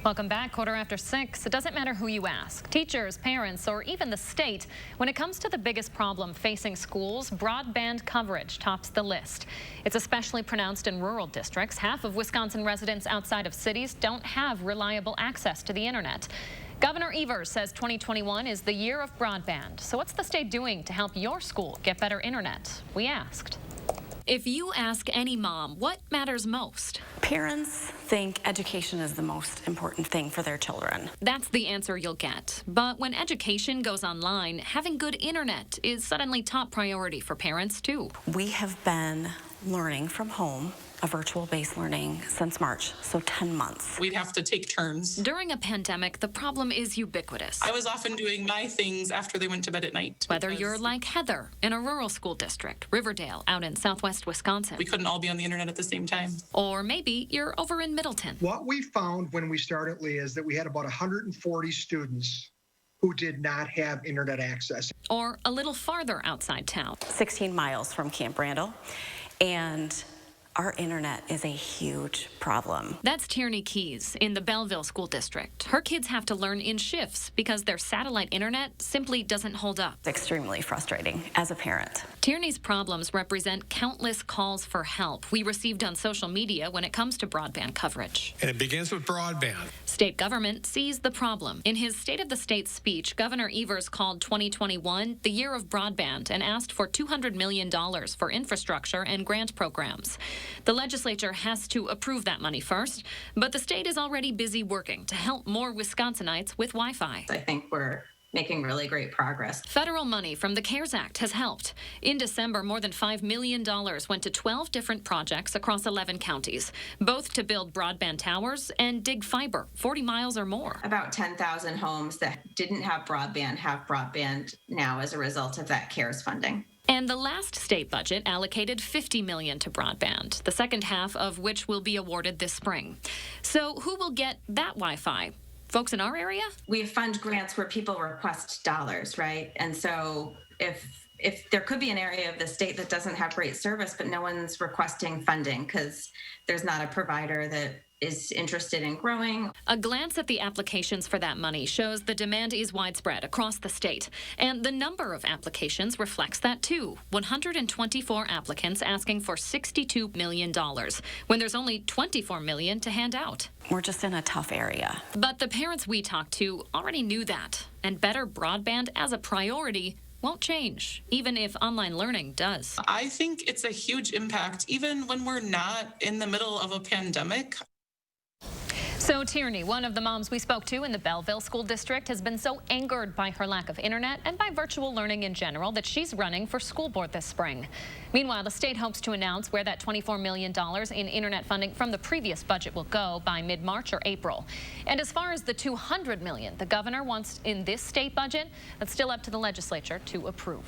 Welcome back. 6:15. It doesn't matter who you ask, teachers, parents, or even the state. When it comes to the biggest problem facing schools, broadband coverage tops the list. It's especially pronounced in rural districts. Half of Wisconsin residents outside of cities don't have reliable access to the internet. Governor Evers says 2021 is the year of broadband. So what's the state doing to help your school get better internet? We asked. If you ask any mom, what matters most? Parents think education is the most important thing for their children. That's the answer you'll get. But when education goes online, having good internet is suddenly top priority for parents too. We have been learning from home, a virtual-based learning, since March, so 10 months. We'd have to take turns. During a pandemic, the problem is ubiquitous. I was often doing my things after they went to bed at night. Whether you're like Heather in a rural school district, Riverdale out in southwest Wisconsin. We couldn't all be on the internet at the same time. Or maybe you're over in Middleton. What we found when we started, Lee, is that we had about 140 students who did not have internet access. Or a little farther outside town. 16 miles from Camp Randall, and our internet is a huge problem. That's Tierney Keys in the Belleville School District. Her kids have to learn in shifts because their satellite internet simply doesn't hold up. It's extremely frustrating as a parent. Tierney's problems represent countless calls for help we received on social media when it comes to broadband coverage. And it begins with broadband. State government sees the problem. In his State of the State speech, Governor Evers called 2021 the Year of Broadband and asked for $200 million for infrastructure and grant programs. The legislature has to approve that money first, but the state is already busy working to help more Wisconsinites with Wi-Fi. I think we're making really great progress. Federal money from the CARES Act has helped. In December, more than $5 million went to 12 different projects across 11 counties, both to build broadband towers and dig fiber 40 miles or more. About 10,000 homes that didn't have broadband now as a result of that CARES funding. And the last state budget allocated $50 million to broadband, the second half of which will be awarded this spring. So who will get that Wi-Fi? Folks in our area? We fund grants where people request dollars, right? And so if there could be an area of the state that doesn't have great service, but no one's requesting funding because there's not a provider that is interested in growing. A glance at the applications for that money shows the demand is widespread across the state. And the number of applications reflects that too. 124 applicants asking for $62 million, when there's only $24 million to hand out. We're just in a tough area. But the parents we talked to already knew that. And better broadband as a priority won't change, even if online learning does. I think it's a huge impact, even when we're not in the middle of a pandemic. So Tierney, one of the moms we spoke to in the Belleville School District, has been so angered by her lack of internet and by virtual learning in general that she's running for school board this spring. Meanwhile, the state hopes to announce where that $24 million in internet funding from the previous budget will go by mid-March or April. And as far as the $200 million the governor wants in this state budget, that's still up to the legislature to approve.